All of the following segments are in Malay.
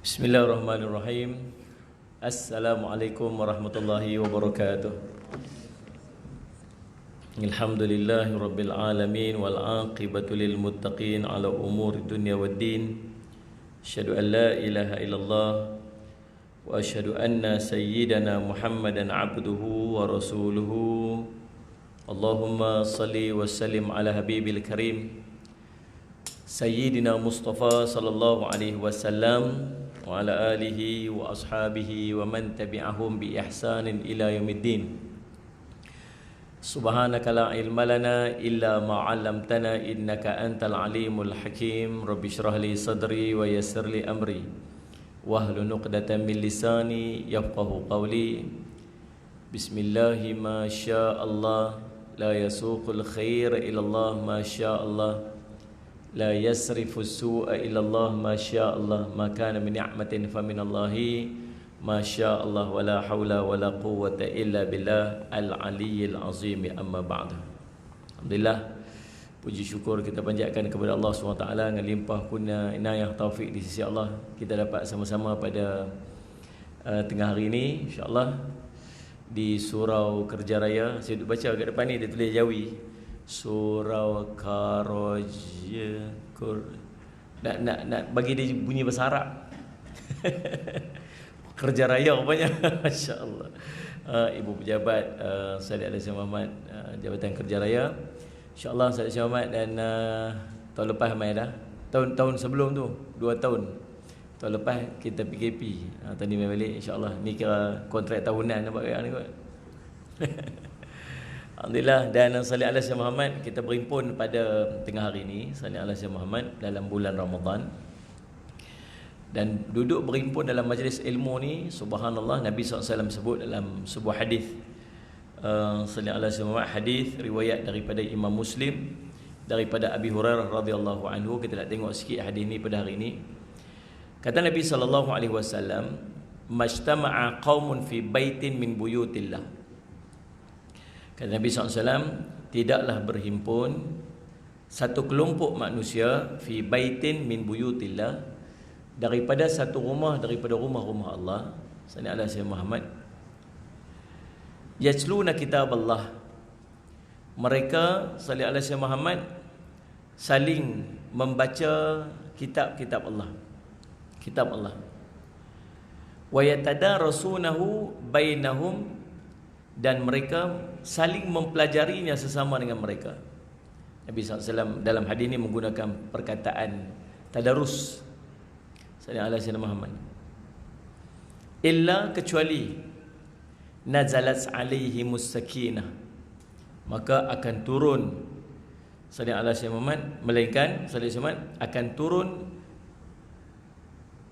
Bismillahirrahmanirrahim. Assalamualaikum warahmatullahi wabarakatuh. Alhamdulillahi rabbil alamin wal aqibatu lil muttaqin ala umuri dunya waddin. Asyhadu an la ilaha illallah wa asyhadu anna sayyidana Muhammadan abduhu wa rasuluhu. Allahumma salli wa sallim ala habibil karim Sayyidina Mustafa sallallahu alaihi wasallam wa ala alihi wa ashabihi wa man tabi'ahum bi ihsanin ila yaumiddin. Subhanaka la ilma lana illa ma 'allamtana innaka antal alimul hakim. Rabbi shrah li sadri wa yassir li amri wahlul 'uqdatam min lisani yafqahu qawli. Bismillahi ma syaa Allah la yasuqul khair ila Allah ma syaa Allah la yasrifu su'a illa Allah ma syaa Allah ma kana min ni'matin fa min Allahi ma syaa Allah wa la haula wa la quwwata illa billah al-aliyyil azim. Amma ba'd. Alhamdulillah, puji syukur kita panjatkan kepada Allah SWT dengan limpah kurnia inayah taufik di sisi Allah. Kita dapat sama-sama pada tengah hari ini insya-Allah di surau Kerja Raya. Saya duk baca kat depan ni dia tulis Jawi. Surau Karaja nak bagi dia bunyi bahasa Arab. Kerja Raya rupanya. Masya-Allah. Ibu pejabat Said Alazim Muhammad, Jabatan Kerja Raya. Insya-Allah Said Alazim Muhammad dan tahun lepas mai dah. Tahun sebelum tu 2 tahun. Tahun lepas kita PKP. Tadi mai balik insya-Allah. Ni kira kontrak tahunan nampak ni kot. Alhamdulillah, dan salli ala Sayyidina Muhammad, kita berhimpun pada tengah hari ini salli ala Sayyidina Muhammad dalam bulan Ramadan. Dan duduk berhimpun dalam majlis ilmu ni, subhanallah, Nabi SAW sebut dalam sebuah hadis, salli ala Sayyidina Muhammad, hadis riwayat daripada Imam Muslim daripada Abi Hurairah radhiyallahu anhu. Kita nak tengok sikit hadis ni pada hari ini. Kata Nabi SAW, majtama'a qaumun fi baitin min buyutillah. Kata Nabi SAW, tidaklah berhimpun satu kelompok manusia fi baitin min buyutillah, daripada satu rumah daripada rumah-rumah Allah, sallallahu alaihi wasallam Muhammad, yatsluna kitab Allah. Mereka sallallahu alaihi wasallam Muhammad saling membaca kitab-kitab Allah, kitab Allah. Wa yatadarasunahu bainahum, dan mereka saling mempelajarinya sesama dengan mereka. Nabi SAW dalam hadis ini menggunakan perkataan tadarus, sallallahu alaihi wasallam Muhammad, illa, kecuali, nazalat alaihimus sakinah, maka akan turun, sallallahu alaihi wasallam Muhammad, melainkan sallallahu alaihi wasallam akan turun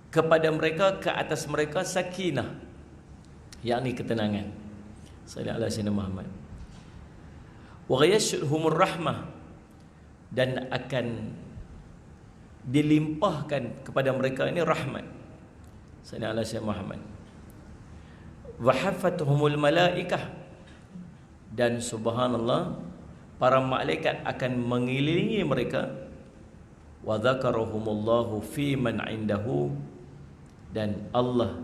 kepada mereka, ke atas mereka, sakinah, yakni ketenangan, sallallahu alaihi wasallam Muhammad. Wa ghayashhumur rahmah, dan akan dilimpahkan kepada mereka ini rahmat, sallallahu alaihi wasallam Muhammad. Wa hafathumul malaikah, dan subhanallah, para malaikat akan mengelilingi mereka. Wa dzakarahumullahu fi man indahu, dan Allah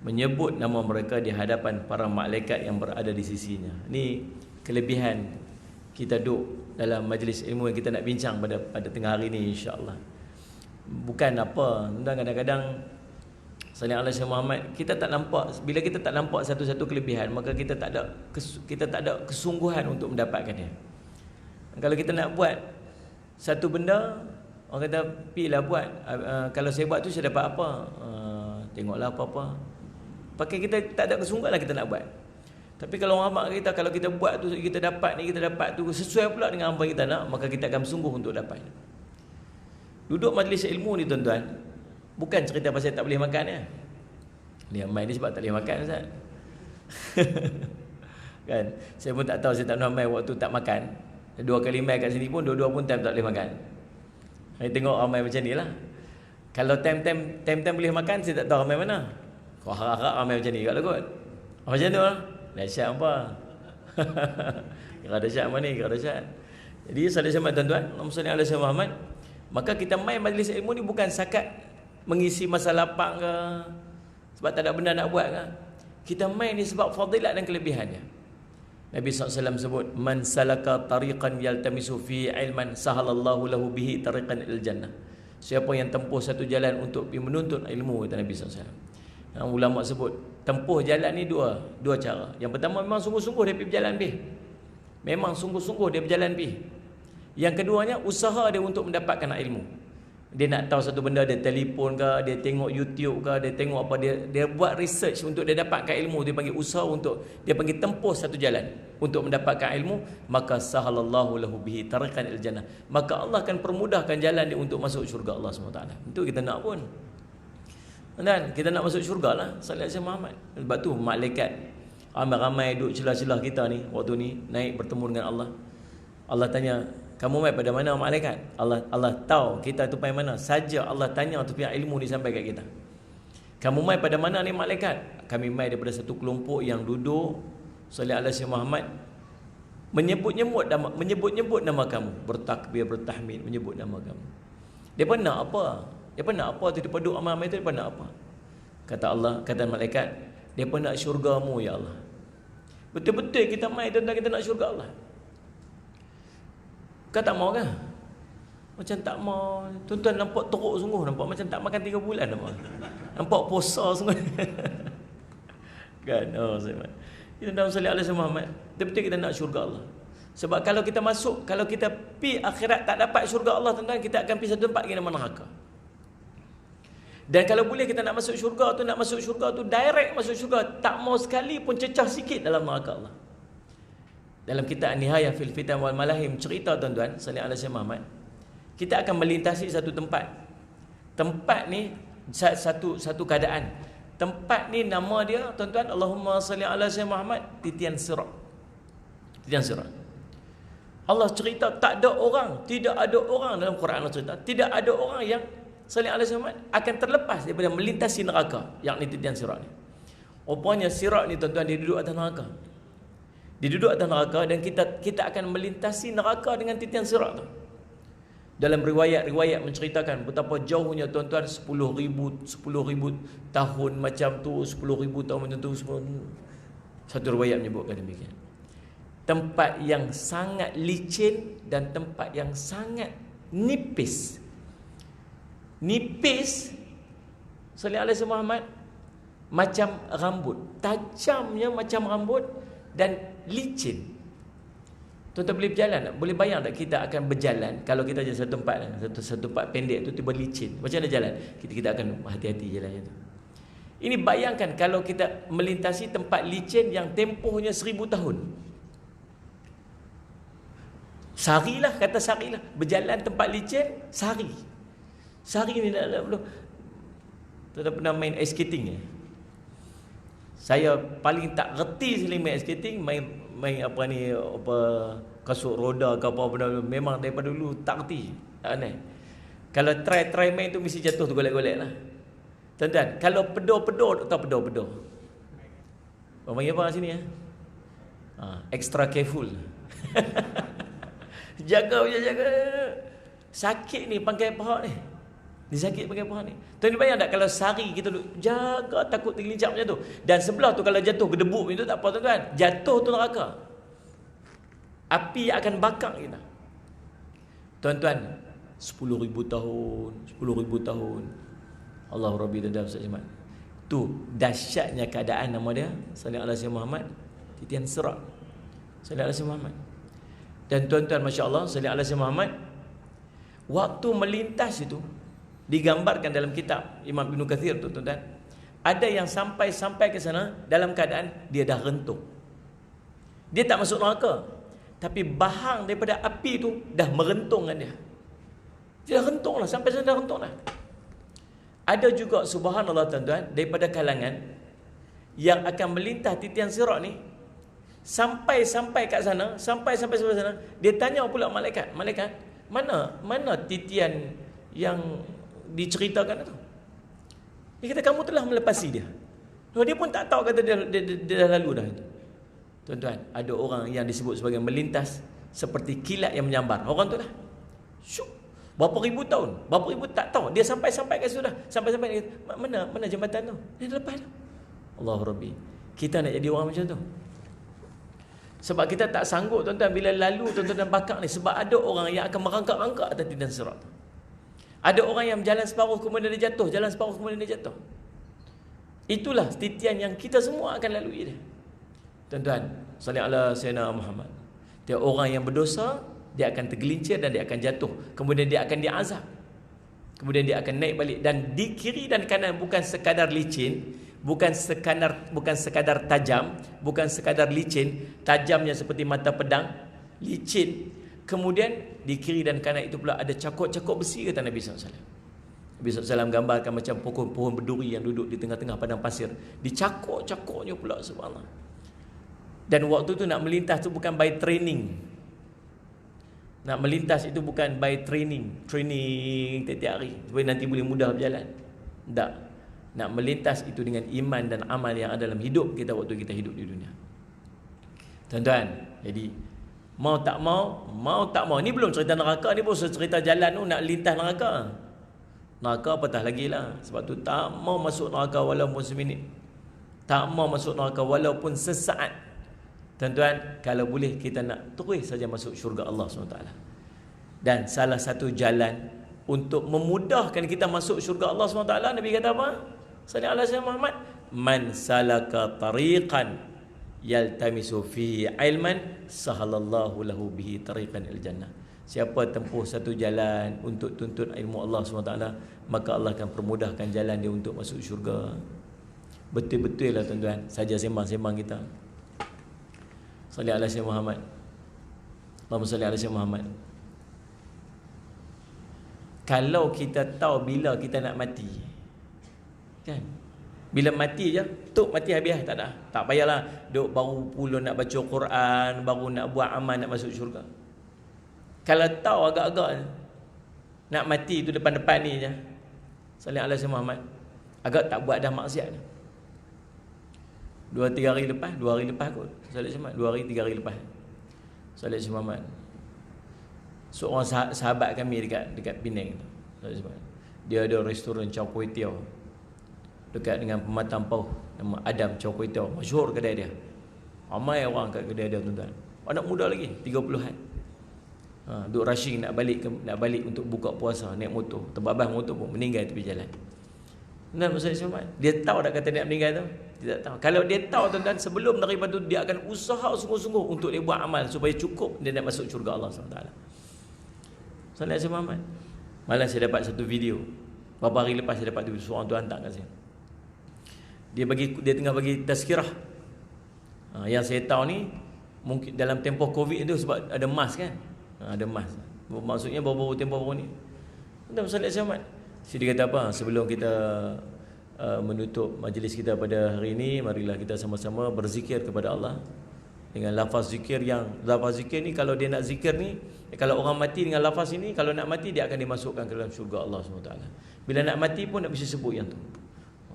menyebut nama mereka di hadapan para malaikat yang berada di sisinya. Ini kelebihan kita duduk dalam majlis ilmu yang kita nak bincang pada tengah hari ini insya-Allah. Bukan apa, kadang-kadang sallallahu alaihi wasallam Muhammad, kita tak nampak, bila kita tak nampak satu-satu kelebihan, maka kita tak ada kesungguhan untuk mendapatkannya. Kalau kita nak buat satu benda, orang kata pilah buat, kalau saya buat tu saya dapat apa? Tengoklah apa-apa. Pakai kita tak ada kesungguhan lah kita nak buat. Tapi kalau orang amak kita, kalau kita buat tu kita dapat ni, kita dapat tu sesuai pula dengan apa kita nak, maka kita akan sungguh untuk dapat. Duduk majlis ilmu ni tuan-tuan, bukan cerita pasal tak boleh makan ya. Dia main ni sebab tak boleh makan Ustaz. Kan? Saya pun tak tahu, saya tak pernah main waktu tak makan. 2 kali main kat sini pun dua-dua pun time tak boleh makan. Saya tengok ramai macam ni lah. Kalau time boleh makan, saya tak tahu ramai mana. Kau harap-harap ramai macam ni kat lah kot. Macam tu lah. Dahsyat apa? Kira dahsyat apa ni? Kira dahsyat. Jadi sallallahu alaihi wasallam tuan-tuan, Allahumma salli ala Muhammad. Maka kita main majlis ilmu ni bukan sakat mengisi masa lapang ke, sebab tak ada benda nak buat ke. Kita main ni sebab fadilat dan kelebihannya. Nabi SAW sebut, man salaka tariqan yaltamisu fi ilman sahalallahu lahu bihi tariqan il jannah. Siapa yang tempuh satu jalan untuk menuntut ilmu, kata Nabi SAW. Ulama sebut tempuh jalan ni dua cara. Yang pertama, memang sungguh-sungguh dia pergi berjalan pergi. Memang sungguh-sungguh dia berjalan pergi. Yang keduanya, usaha dia untuk mendapatkan ilmu. Dia nak tahu satu benda, dia telefon ke, dia tengok YouTube ke, dia tengok apa, dia buat research untuk dia dapatkan ilmu. Dia panggil usaha untuk, dia panggil tempuh satu jalan untuk mendapatkan ilmu. Maka sahalallahu lahu bihi tariqan il jannah. Maka Allah akan permudahkan jalan dia untuk masuk syurga Allah SWT. Itu kita nak pun. Dan kita nak masuk syurga lah, sallallahu alaihi Muhammad. Sebab tu malaikat ramai-ramai duduk celah-celah kita ni, waktu ni naik bertemu dengan Allah. Allah tanya, kamu mai pada mana malaikat? Allah tahu kita tu pai mana. Saja Allah tanya tu pihak ilmu ni sampai kat kita. Kamu mai pada mana ni malaikat? Kami mai daripada satu kelompok yang duduk sallallahu alaihi Muhammad menyebut-nyebut nama kamu, bertakbir, bertahmid, menyebut nama kamu. Depa nak apa? Depa nak apa tu? Depa duduk ramai tu, depa nak apa? Kata Allah, kata malaikat, depa nak syurga-Mu ya Allah. Betul-betul kita mai tuan-tuan, kita nak syurga Allah. Kau tak mau kan? Macam tak mau. Tuan-tuan nampak teruk sungguh. Nampak macam tak makan 3 bulan. Nampak puasa sungguh. Kan? Oh, Tuan-tuan. Kita dalam sallallahu alaihi Muhammad. Betul-betul kita nak syurga Allah. Sebab kalau kita masuk, kalau kita pi akhirat tak dapat syurga Allah, tuan-tuan, kita akan pergi satu tempat lagi nama neraka. Dan kalau boleh kita nak masuk syurga tu, direct masuk syurga. Tak mau sekali pun cecah sikit dalam neraka Allah. Dalam kitab Nihayah fil Fitan wal Malahim cerita tuan-tuan sallallahu alaihi Muhammad, kita akan melintasi satu tempat. Tempat ni satu keadaan. Tempat ni nama dia tuan-tuan, Allahumma salli ala sayyidina Muhammad, titian sirat. Titian sirat. Allah cerita tidak ada orang dalam Quran Allah cerita, tidak ada orang yang sallallahu alaihi Muhammad akan terlepas daripada melintasi neraka, yakni titian sirat ni. Rupanya sirat ni tuan-tuan, dia duduk atas neraka. Dia duduk atas neraka dan kita akan melintasi neraka dengan titian sirat tu. Dalam riwayat menceritakan betapa jauhnya tuan-tuan 10,000 tahun macam tu, 10,000 tahun macam tu. Satu riwayat menyebutkan demikian. Tempat yang sangat licin dan tempat yang sangat nipis. Nipis sallallahu alaihi Muhammad macam rambut, tajamnya macam rambut dan licin. Tuan-tuan boleh berjalan tak? Boleh bayang tak kita akan berjalan kalau kita jadi satu tempat pendek tu tiba licin. Macam mana jalan? Kita akan hati-hati jalannya tu. Ini bayangkan kalau kita melintasi tempat licin yang tempohnya 1000 tahun. Seharilah, kata seharilah. Berjalan tempat licin, sehari. Sehari ni dah belum. Tuan-tuan pernah main ice skating Saya paling tak reti sekali main skating, main kasut roda ke apa benda, memang daripada dulu tak reti. Tak aneh. Kalau try main tu mesti jatuh tu golek-golek lah. Tuan-tuan, kalau pedor-pedor, tak pedor-pedor. Orang panggil apa sini extra careful. Jaga. Sakit ni pangkai paha ni. Dia sakit pakai paha ni. Tuan bayang tak kalau sehari kita duduk jaga takut tergelincir macam tu. Dan sebelah tu kalau jatuh ke debu itu tak apa tuan-tuan. Jatuh tu neraka. Api akan bakar kita. Tuan-tuan, 10,000 tahun. Allahu Rabbi dan Ustaz Jamal. Tu dahsyatnya keadaan nama dia sallallahu alaihi Muhammad, titian sirat. Sallallahu alaihi Muhammad. Dan tuan-tuan masya-Allah sallallahu alaihi Muhammad waktu melintas itu digambarkan dalam kitab Imam Ibn Kathir tu tuan-tuan. Ada yang sampai ke sana dalam keadaan dia dah rentung. Dia tak masuk neraka, tapi bahang daripada api tu dah merentungkan dia. Dia dah rentung lah, sampai sana dah rentung lah. Ada juga subhanallah tuan-tuan daripada kalangan yang akan melintas titian sirat ni sampai kat sana, sampai sana, dia tanya pula malaikat, mana titian yang diceritakan itu. Dia kata kamu telah melepasi dia. Dia pun tak tahu, kata dia dah lalu dah itu. Tuan-tuan, ada orang yang disebut sebagai melintas seperti kilat yang menyambar. Orang tu lah syuk, Berapa ribu tahun, berapa ribu tak tahu. Dia sampai-sampai kat situ dah. Sampai-sampai mana jambatan tu? Dia lepas dah. Allah Rabbi. Kita nak jadi orang macam tu. Sebab kita tak sanggup tuan-tuan bila lalu tuan-tuan dan bakar ni. Sebab ada orang yang akan merangkak-rangkak atas tindan sirat. Ada orang yang jalan separuh kemudian dia jatuh, jalan separuh kemudian dia jatuh. Itulah titian yang kita semua akan lalui dia. Tuan-tuan, salli ala sayyidina Muhammad. Dia orang yang berdosa, dia akan tergelincir dan dia akan jatuh. Kemudian dia akan diazab. Kemudian dia akan naik balik. Dan di kiri dan kanan bukan sekadar licin, bukan sekadar tajam, bukan sekadar licin, tajamnya seperti mata pedang, licin. Kemudian di kiri dan kanan itu pula ada cakok-cakok besi, kata Nabi SAW. Nabi SAW gambarkan macam pohon berduri yang duduk di tengah-tengah padang pasir. Dicakok-cakoknya pula, subhanallah. Dan waktu tu nak melintas tu bukan by training. Nak melintas itu bukan by training tiap-tiap hari supaya nanti boleh mudah berjalan. Tak. Nak melintas itu dengan iman dan amal yang ada dalam hidup kita waktu kita hidup di dunia. Tuan-tuan, jadi mau tak mau, ni belum cerita neraka, ni baru cerita jalan tu nak lintas neraka. Neraka patah lagi lah. Sebab tu tak mau masuk neraka walaupun seminit. Tak mau masuk neraka walaupun sesaat. Tuan-tuan, kalau boleh kita nak terus saja masuk syurga Allah SWT. Dan salah satu jalan untuk memudahkan kita masuk syurga Allah SWT, Nabi kata apa? Sallallahu alaihi wasallam, Muhammad, man salaka tariqan yaltamisu fihi ilman sahalallahu lahu bihi tariqan il jannah. Siapa tempuh satu jalan untuk tuntut ilmu Allah SWT, maka Allah akan permudahkan jalan dia untuk masuk syurga. Betul-betul lah tuan-tuan, saja sembang-sembang kita. Salli ala sayyidina Muhammad. Allahumma salli ala sayyidina Muhammad. Kalau kita tahu bila kita nak mati, kan? Bila mati je, tuk mati habis, tak ada. Tak payahlah duk baru pula nak baca Quran, baru nak buat amal nak masuk syurga. Kalau tahu agak-agak nak mati tu depan-depan ni je, salli ala sayyidina Muhammad, agak tak buat dah maksiat. 2-3 hari lepas, 2 hari lepas kot, Salih Muhammad, 2 hari 3 hari lepas, Salih Muhammad, seorang sahabat kami dekat Penang tu, Salih Muhammad, dia ada restoran Chow Kway Teow dekat dengan Pematang Pauh, nama Adam Chow Kway Teow, masyhur kedai dia. Ramai orang kat kedai dia tuan-tuan. Anak muda lagi, 30-an. Duk rushing nak balik untuk buka puasa, naik motor, terbabas motor pun meninggal tepi jalan. Benar Ustaz Syamad? Dia tahu tak kata dia meninggal tu? Dia tak tahu. Kalau dia tahu tuan-tuan, sebelum daripada tu dia akan usaha sungguh-sungguh untuk dia buat amal supaya cukup dia nak masuk syurga Allah SWT. Sallallahu alaihi wasallam. Malam saya dapat satu video. Beberapa hari lepas saya dapat video, seorang tu hantar kat saya. Dia tengah bagi tazkirah. Yang saya tahu ni mungkin dalam tempoh Covid itu sebab ada mask kan. Ada mask. Maksudnya baru-baru tempoh baru ni. Tuan Sallallahu alaihi wasallam. Dia kata apa? Sebelum kita menutup majlis kita pada hari ini, marilah kita sama-sama berzikir kepada Allah dengan lafaz zikir ni, kalau dia nak zikir ni, kalau orang mati dengan lafaz ini, kalau nak mati dia akan dimasukkan ke dalam syurga Allah SWT. Bila nak mati pun nak bisa sebut yang tu.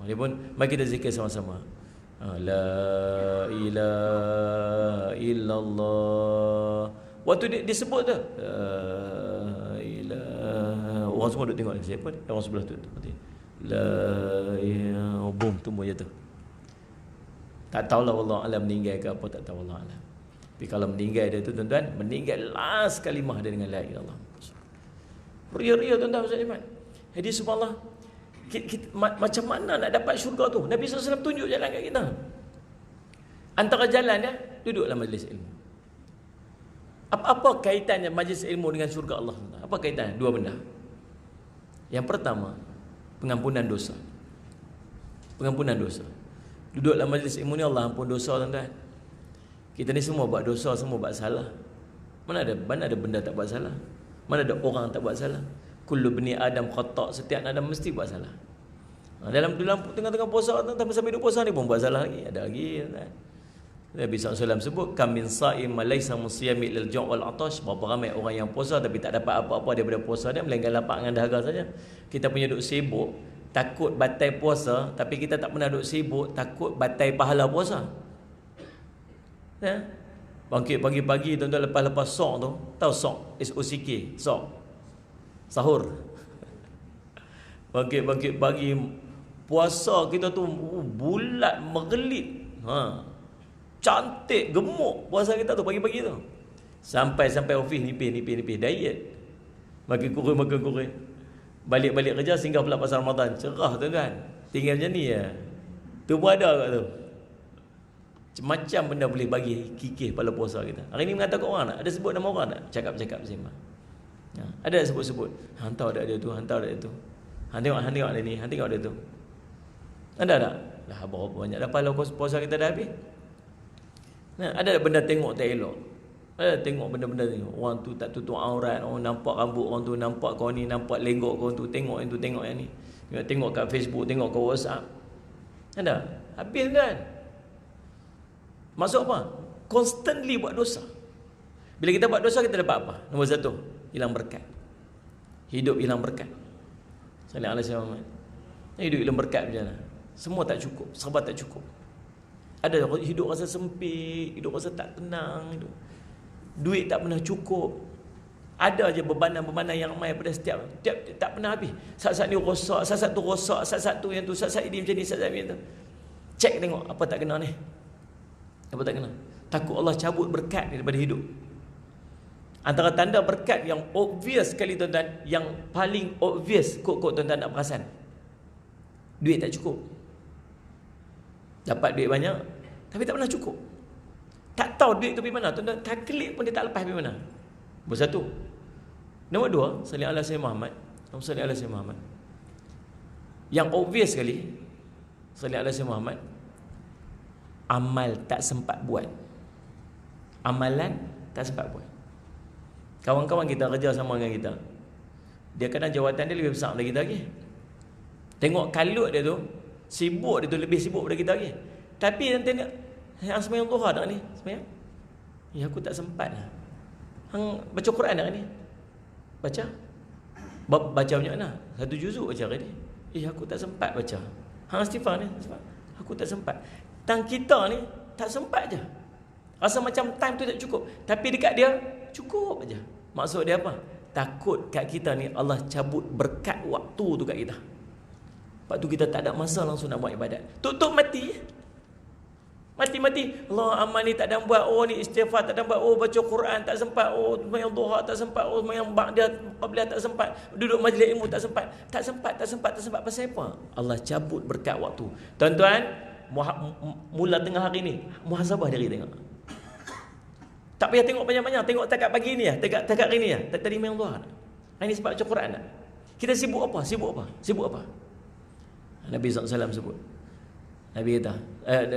Dia pun, mari kita zikir sama-sama. La ilaha illallah. Waktu dia sebut tu, la ilaha, orang semua duk tengok ni, siapa ni? Orang sebelah tu. La ilaha, boom, tumbuh jatuh. Tak tahulah Allah alam meninggal ke apa, tak tahu Allah alam. Tapi kalau meninggal dia tu tuan-tuan, meninggal last kalimah dia dengan la ilaha illallah. Ria-ria tuan-tuan Ustaz Iman. Jadi subhanallah, macam mana nak dapat syurga tu? Nabi SAW tunjuk jalan kat kita. Antara jalan dia, duduklah majlis ilmu. Apa kaitannya majlis ilmu dengan syurga Allah? Apa kaitannya? Dua benda. Yang pertama, pengampunan dosa. Pengampunan dosa. Duduklah majlis ilmu ni, Allah ampun dosa tuan-tuan. Kita ni semua buat dosa, semua buat salah. Mana ada benda tak buat salah? Mana ada orang tak buat salah? Kullu bani Adam khata', setiap Adam mesti buat salah. Dalam tengah-tengah puasa, sampai duduk puasa ni pun buat salah lagi. Ada lagi tuan. Nabi SAW sebut, kam min sa'im laysa musiyami lil ju' wal 'atash. Berapa ramai orang yang puasa tapi tak dapat apa-apa daripada puasa dia, melainkan lapar dengan dahaga saja. Kita punya duk sibuk, takut batal puasa, tapi kita tak pernah duk sibuk takut batal pahala puasa. Ya? Bangkit pagi-pagi tuan-tuan, lepas sok tu, tahu sok, SOCK, sok. Sahur. Bangkit pagi, puasa kita tu bulat megelit. Cantik, gemuk puasa kita tu pagi-pagi tu. Sampai office nipis diet. Makin kurus. Balik kerja singgah pula pasal Ramadan. Cerah tu kan. Tinggal macam ni ya. Tu pun ada kat tu. Macam benda boleh bagi kikih pada puasa kita. Hari ni mengatakan orang tak? Ada sebut nama orang tak? Cakap sembang. Ada sebut. Hantar ada dia tu, hantar ada dia tu. Tengok ada ni, tengok ada tu. Ada tak? Lah berapa banyak dah pahala puasa kita dah habis. Ada benda tengok tak elok. Ada tengok benda-benda ni. Orang tu tak tutup aurat, orang nampak rambut orang tu, nampak kau ni, nampak lenggok kau tu, tengok yang tu, tengok yang ni. Tengok kat Facebook, tengok kat WhatsApp. Ada? Habis kan? Maksud apa? Constantly buat dosa. Bila kita buat dosa, kita dapat apa? Nombor satu, hilang berkat. Hidup hilang berkat. Sallallahu alaihi wasallam. Hidup hilang berkat macam mana? Semua tak cukup, serba tak cukup. Ada hidup rasa sempit, hidup rasa tak tenang, hidup. Duit tak pernah cukup. Ada je bebanan-bebanan yang mai pada setiap tak pernah habis. Saat-saat ni rosak, saat-saat tu rosak, saat-saat tu yang tu, saat-saat ini macam ni, saat-saat ni macam tu. Cek tengok apa tak kena ni. Apa tak kena? Takut Allah cabut berkat daripada hidup. Antara tanda berkat yang obvious sekali tuan-tuan, yang paling obvious kok tuan-tuan nak perasan. Duit tak cukup. Dapat duit banyak tapi tak pernah cukup. Tak tahu duit tu pergi mana. Tuan-tuan kalkulit pun dia tak lepas pergi mana. Nombor satu. Nombor dua, sallallahu alaihi Muhammad. Yang obvious sekali, sallallahu alaihi Muhammad, amal tak sempat buat. Amalan tak sempat buat. Kawan-kawan kita kerja sama dengan kita, dia kadang jawatan dia lebih besar daripada kita lagi. Tengok kalut dia tu, sibuk dia tu lebih sibuk daripada kita lagi. Tapi nanti ni hang sembahyang duha tak ni? Sembahyang? Ya aku tak sempat lah. Hang baca Quran tak ni? Baca? Baca banyak mana? Satu juzuk baca hari ni. Aku tak sempat baca. Hang istighfar ni? Sebab aku tak sempat. Tang kita ni tak sempat je. Rasa macam time tu tak cukup. Tapi dekat dia cukup aja. Maksud dia apa? Takut kat kita ni Allah cabut berkat waktu tu kat kita. Lepas tu kita tak ada masa langsung nak buat ibadat. Tutup mati. Mati-mati. Allah amal ni tak ada buat. Oh ni istighfar tak ada buat. Oh baca Quran tak sempat. Oh sembahyang duha tak sempat. Oh sembahyang ba'da qabliyah tak sempat. Duduk majlis ilmu tak sempat. Tak sempat. Pasal apa? Allah cabut berkat waktu. Tuan-tuan, mula tengah hari ni, muhasabah diri tengok. Tak payah tengok banyak-banyak. Tengok takat pagi ni ya. Takat hari ni ya. Tadi memang duha. Hari ni sebab baca Quran tak? Kita sibuk apa? Nabi SAW sebut. Nabi kata,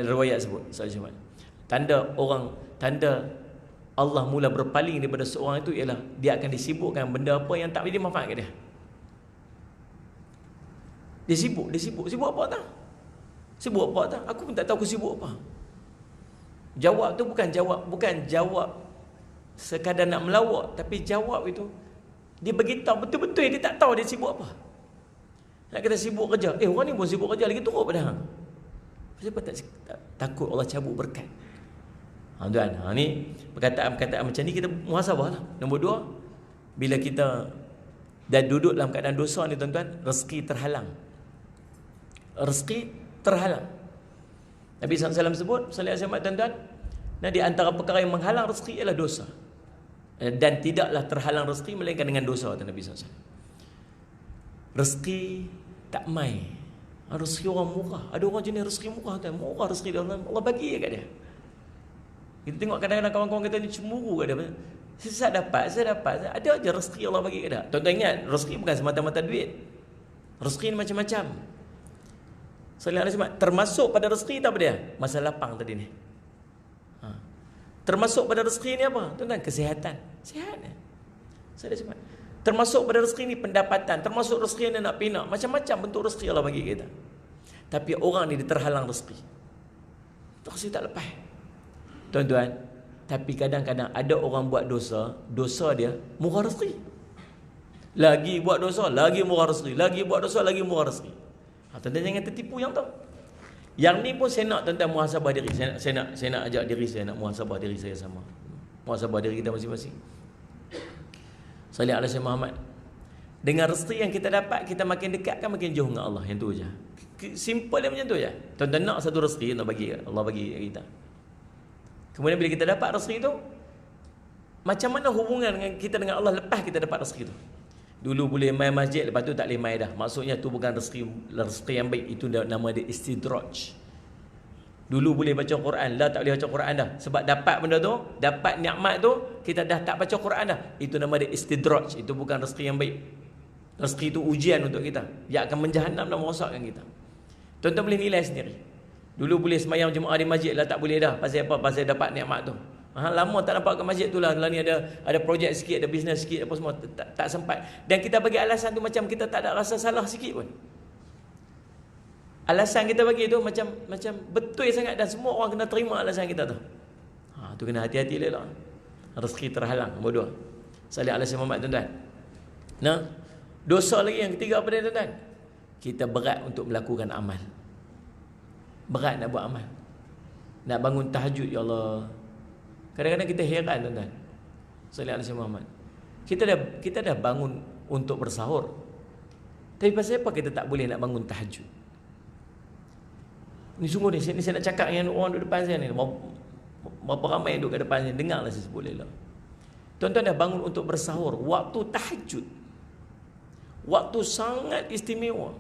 riwayat sebut, tanda Allah mula berpaling daripada seorang itu ialah dia akan disibukkan benda apa yang tak boleh manfaat kat dia. Dia sibuk apa tak? Sibuk apa tak? Aku pun tak tahu aku sibuk apa. Jawab tu bukan jawab sekadar nak melawak, tapi jawab itu dia beritahu betul-betul dia tak tahu dia sibuk apa. Nak kata sibuk kerja, orang ni pun sibuk kerja lagi teruk pada hang. Sebab tak takut Allah cabut berkat. Tuan, ni perkataan-perkataan macam ni kita muhasabah lah. Nombor dua, bila kita dah duduk dalam keadaan dosa ni tuan-tuan, rezeki terhalang. Nabi SAW sebut, sallallahu alaihi wasallam tuan-tuan, di antara perkara yang menghalang rezeki ialah dosa. Dan tidaklah terhalang rezeki melainkan dengan dosa, kata Nabi SAW. Rezeki tak mai. Rezeki orang murah. Ada orang jenis rezeki murah tuan. Murah rezeki Allah bagi kat dia. Kita tengok kadang-kadang kawan-kawan kita ni cemburu kat dia. Saya dapat. Ada je rezeki Allah bagi kat dia. Tuan-tuan ingat, rezeki bukan semata-mata duit. Rezeki ni macam-macam. Termasuk pada rezeki tak apa dia? Masa lapang tadi ni. Termasuk pada rezeki ni apa? Tuan-tuan, kesihatan. Sihat ni. Saya dah sebut. Termasuk pada rezeki ni pendapatan. Termasuk rezeki ni nak pinak. Macam-macam bentuk rezeki Allah bagi kita. Tapi orang ni dia terhalang rezeki. Rezeki tak lepas. Tuan-tuan, tapi kadang-kadang ada orang buat dosa. Dosa dia murah rezeki. Lagi buat dosa, lagi murah rezeki. Lagi buat dosa, lagi murah rezeki. Tuan-tuan jangan tertipu yang tu. Yang ni pun saya nak tuan-tuan muhasabah diri. Saya nak ajak diri saya, nak muhasabah diri saya sama. Muhasabah diri kita masing-masing. Sallallahu alaihi Muhammad. Dengan rezeki yang kita dapat, kita makin dekat kan makin jauh dengan Allah. Yang tu je. Simple dia macam tu je. Tuan-tuan nak satu rezeki nak bagi, Allah bagi kita. Kemudian bila kita dapat rezeki tu, macam mana hubungan dengan kita dengan Allah lepas kita dapat rezeki tu? Dulu boleh main masjid, lepas tu tak boleh main dah. Maksudnya tu bukan rezeki yang baik. Itu nama dia istidraj. Dulu boleh baca Quran, dah tak boleh baca Quran dah. Sebab dapat benda tu, dapat nikmat tu, kita dah tak baca Quran dah. Itu nama dia istidraj. Itu bukan rezeki yang baik. Rezeki itu ujian untuk kita. Dia akan menjahanam dan merosakkan kita. Tuan-tuan boleh nilai sendiri. Dulu boleh semayang jemaah di masjid, lah tak boleh dah. Pasal apa? Pasal dapat nikmat tu. Lama tak nampak ke masjid tu lah. Lah ni ada projek sikit, ada bisnes sikit, apa semua. Tak sempat. Dan kita bagi alasan tu macam kita tak ada rasa salah sikit pun. Alasan kita bagi tu macam betul sangat. Dan semua orang kena terima alasan kita tu. Tu kena hati-hati lah. Rezeki terhalang. Bodoh. Salih ala Muhammad tuan-tuan. Nah, dosa lagi yang ketiga apa dia tuan-tuan? Kita berat untuk melakukan amal. Berat nak buat amal. Nak bangun tahajud, ya Allah. Kadang-kadang kita heran tuan-tuan. Salih ala Muhammad. Kita dah bangun untuk bersahur. Tapi pasal apa kita tak boleh nak bangun tahajud? Ni sungguh ni, saya nak cakap dengan orang duduk depan saya ni. Berapa ramai yang duduk kat depan saya, dengarlah saya sebut lelah. Tuan-tuan dah bangun untuk bersahur, waktu tahajud. Waktu sangat istimewa.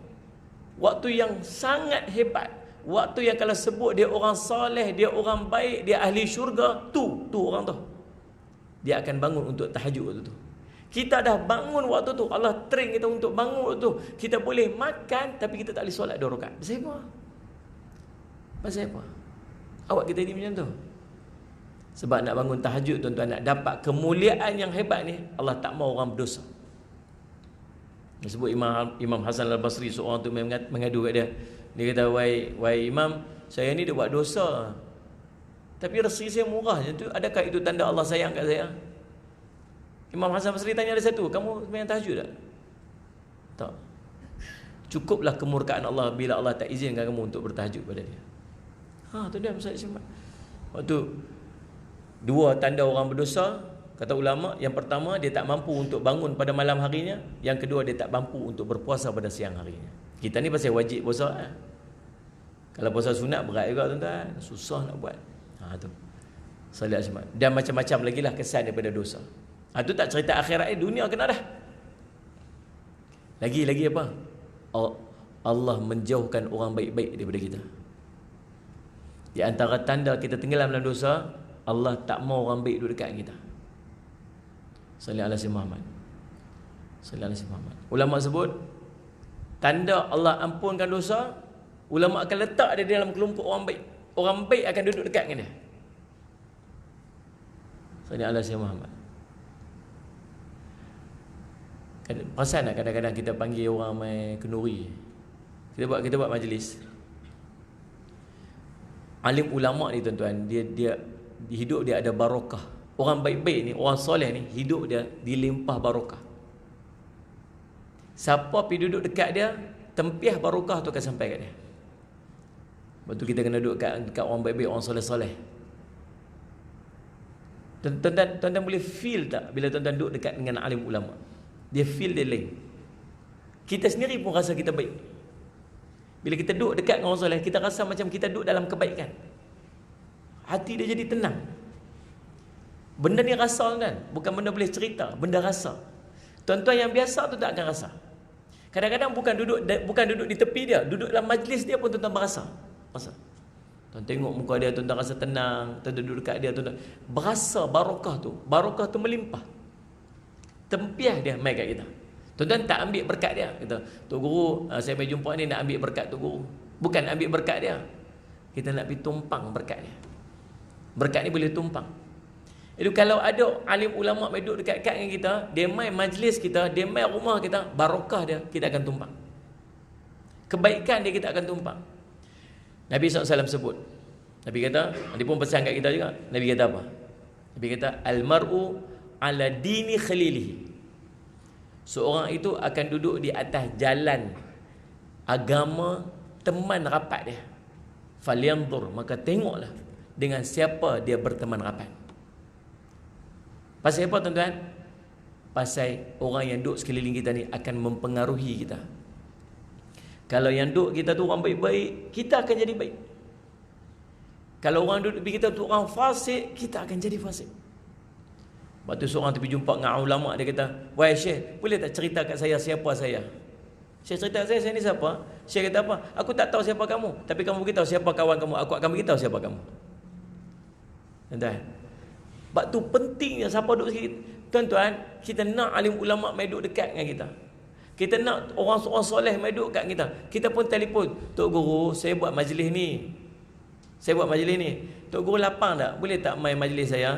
Waktu yang sangat hebat. Waktu yang kalau sebut dia orang soleh, dia orang baik, dia ahli syurga, tu orang tu. Dia akan bangun untuk tahajud waktu tu. Kita dah bangun waktu tu, Allah train kita untuk bangun waktu tu. Kita boleh makan tapi kita tak boleh solat 2 rakaat. Pasal apa? Pasal apa? Awak kita ni macam tu. Sebab nak bangun tahajud tuan-tuan, nak dapat kemuliaan yang hebat ni, Allah tak mau orang berdosa. Dia sebut Imam Hasan Al-Basri, seorang tu mengadu kat dia. Dia kata, wahai Imam, saya ni dia buat dosa. Tapi rezeki saya murah je tu. Adakah itu tanda Allah sayang kat saya? Imam Hasan Al-Basri tanya ada satu, kamu sembahyang tahajud tak? Tak. Cukuplah kemurkaan Allah bila Allah tak izinkan kamu untuk bertahajud pada dia. Tuan-tuan, waktu 2 tanda orang berdosa, kata ulama, yang pertama dia tak mampu untuk bangun pada malam harinya, yang kedua dia tak mampu untuk berpuasa pada siang harinya. Kita ni pasal wajib puasa. Kalau puasa sunat berat juga tuan-tuan, susah nak buat. Tu. Salat Jumaat. Dan macam-macam lagi lah kesan daripada dosa. Tu tak cerita akhirat, dunia kena dah. Lagi apa? Allah menjauhkan orang baik-baik daripada kita. Di antara tanda kita tenggelam dalam dosa, Allah tak mau orang baik duduk dekat kita. Sallallahu alaihi Muhammad. Sallallahu alaihi Muhammad. Ulama sebut tanda Allah ampunkan dosa, ulama akan letak dia dalam kelompok orang baik. Orang baik akan duduk dekat dengan dia. Sallallahu alaihi Muhammad. Perasan tak kadang-kadang kita panggil orang mai kenduri. Kita buat majlis. Alim ulama ni tuan-tuan, dia hidup dia ada barakah. Orang baik-baik ni, orang soleh ni, hidup dia dilimpah barakah. Siapa pergi duduk dekat dia, tempiah barakah tu akan sampai kat dia. Lepas tu kita kena duduk dekat orang baik-baik, orang soleh-soleh. Tuan-tuan boleh feel tak bila tuan-tuan duduk dekat dengan alim ulama? Dia feel dia lain. Kita sendiri pun rasa kita baik. Bila kita duduk dekat dengan orang soleh, kita rasa macam kita duduk dalam kebaikan. Hati dia jadi tenang. Benda ni rasa kan? Bukan benda boleh cerita, benda rasa. Tuan-tuan yang biasa tu tak akan rasa. Kadang-kadang bukan duduk di tepi dia, duduk dalam majlis dia pun tuan-tuan berasa. Tuan tengok muka dia, tuan-tuan rasa tenang. Tuan duduk dekat dia, tuan-tuan berasa barakah tu melimpah. Tempiah dia mai kat kita. Tuan-tuan tak ambil berkat dia. Kata, Tok Guru, saya pergi jumpa ni nak ambil berkat Tok Guru. Bukan ambil berkat dia. Kita nak pergi tumpang berkat dia. Berkat ni boleh tumpang. Itu kalau ada alim ulama mai duduk dekat dengan kita, dia mai majlis kita, dia mai rumah kita, barakah dia kita akan tumpang. Kebaikan dia kita akan tumpang. Nabi SAW sebut. Nabi kata, dia pun pesan kat kita juga. Nabi kata apa? Nabi kata, al-mar'u ala dini khalilihi. Seorang itu akan duduk di atas jalan agama teman rapat dia. Falyanzur, maka tengoklah dengan siapa dia berteman rapat. Pasal apa tuan-tuan? Pasal orang yang duduk sekeliling kita ni akan mempengaruhi kita. Kalau yang duduk kita tu orang baik-baik, kita akan jadi baik. Kalau orang duduk tepi kita tu orang fasik, kita akan jadi fasik. Lepas tu seorang tepi jumpa dengan ulama, dia kata, "Wahai Syekh, boleh tak cerita kat saya siapa saya?" Syekh cerita kat saya ni siapa? Syekh kata apa? "Aku tak tahu siapa kamu, tapi kamu beritahu siapa kawan kamu, aku akan beritahu siapa kamu." Tuan-tuan, sebab tu pentingnya siapa duduk sikit. Tuan-tuan, kita nak alim ulama mai duduk dekat dengan kita. Kita nak orang-orang soleh mai duduk kat kita. Kita pun telefon, "Tok Guru, saya buat majlis ni. Tok Guru lapang tak? Boleh tak mai majlis saya?"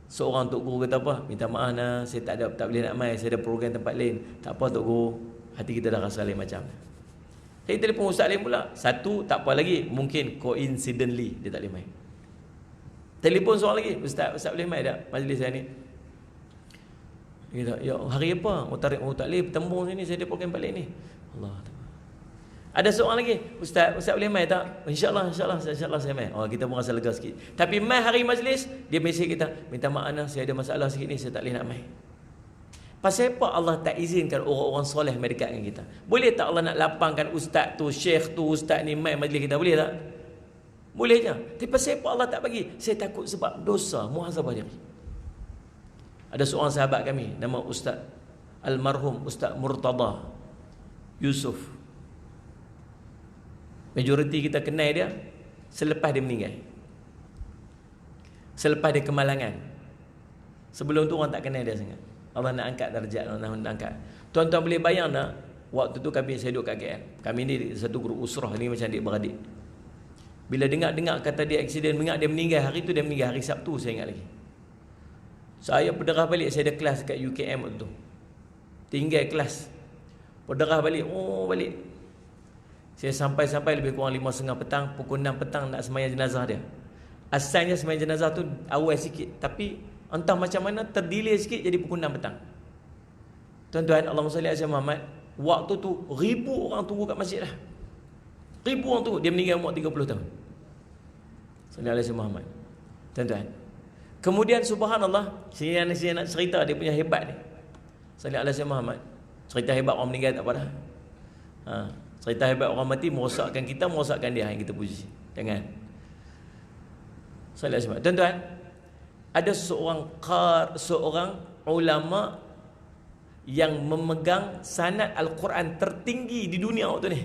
Seorang Tok Guru kata apa? "Minta maaf nah, saya tak boleh nak mai, saya ada program tempat lain." "Tak apa Tok Guru." Hati kita dah rasa lain macam. Saya telefon ustaz lain pula. Satu, tak apa lagi, mungkin coincidentally dia tak boleh mai. Telefon seorang lagi, "Ustaz boleh mai tak majlis saya ni?" Dia kata, "Ya, hari apa?" "Oh, tarik tak boleh bertemu sini, saya ada program balik ni." Allah. Ada seorang lagi, Ustaz boleh mai tak?" InsyaAllah saya mai." Oh, kita pun rasa lega sikit. Tapi mai hari majlis, dia mesej kita, "Minta maaf nah, saya ada masalah sikit ni, saya tak boleh nak mai." Pasal apa Allah tak izinkan orang-orang soleh mai dekat dengan kita? Boleh tak Allah nak lapangkan ustaz tu, syekh tu, ustaz ni mai majlis kita? Boleh tak? Boleh je. Tapi pasal apa Allah tak bagi? Saya takut sebab dosa, muhasabah diri. Ada seorang sahabat kami, nama Ustaz almarhum Ustaz Murtada Yusuf. Majoriti kita kenal dia selepas dia meninggal, selepas dia kemalangan. Sebelum tu orang tak kenal dia sangat. Allah nak angkat darjat, Allah nak angkat. Tuan-tuan boleh bayang tak? Waktu tu saya duduk kat KL. Kami ni satu grup usrah ni macam adik-beradik. Bila dengar kata dia aksiden, dia meninggal, hari tu dia meninggal, hari Sabtu saya ingat lagi. Saya berderah balik, saya ada kelas kat UKM waktu tu. Tinggal kelas. Berderah balik, balik. Saya sampai lebih kurang 5.30 petang, pukul 6 petang nak sembahyang jenazah dia. Asalnya sembahyang jenazah tu awal sikit, tapi entah macam mana terdelay sikit jadi pukul 6 petang. Tuan-tuan, Allahumma salli ala Muhammad, waktu tu 1000 orang tunggu kat masjid dah. 1000 orang tunggu, dia meninggal umur 30 tahun. Salli ala Muhammad. Tuan-tuan, kemudian subhanallah, saya nak cerita dia punya hebat ni. Salli ala Muhammad. Cerita hebat orang meninggal tak apa dah. Cerita hebat orang mati merosakkan kita, merosakkan dia yang kita puji. Jangan. Salli ala Muhammad. Tuan-tuan, ada seorang ulama yang memegang sanad Al-Quran tertinggi di dunia waktu ni.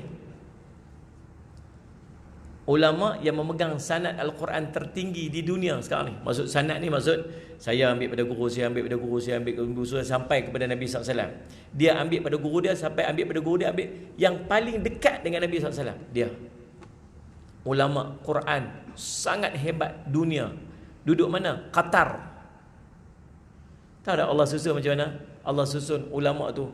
Ulama yang memegang sanad Al-Quran tertinggi di dunia sekarang ni. Maksud sanad ni, maksud saya ambil pada guru, saya ambil pada guru, saya ambil pada guru, saya sampai kepada Nabi SAW. Dia ambil pada guru dia, sampai ambil pada guru dia, ambil yang paling dekat dengan Nabi SAW. Dia ulama Quran sangat hebat dunia. Duduk mana? Qatar. Tahu tak Allah susun macam mana? Allah susun ulama tu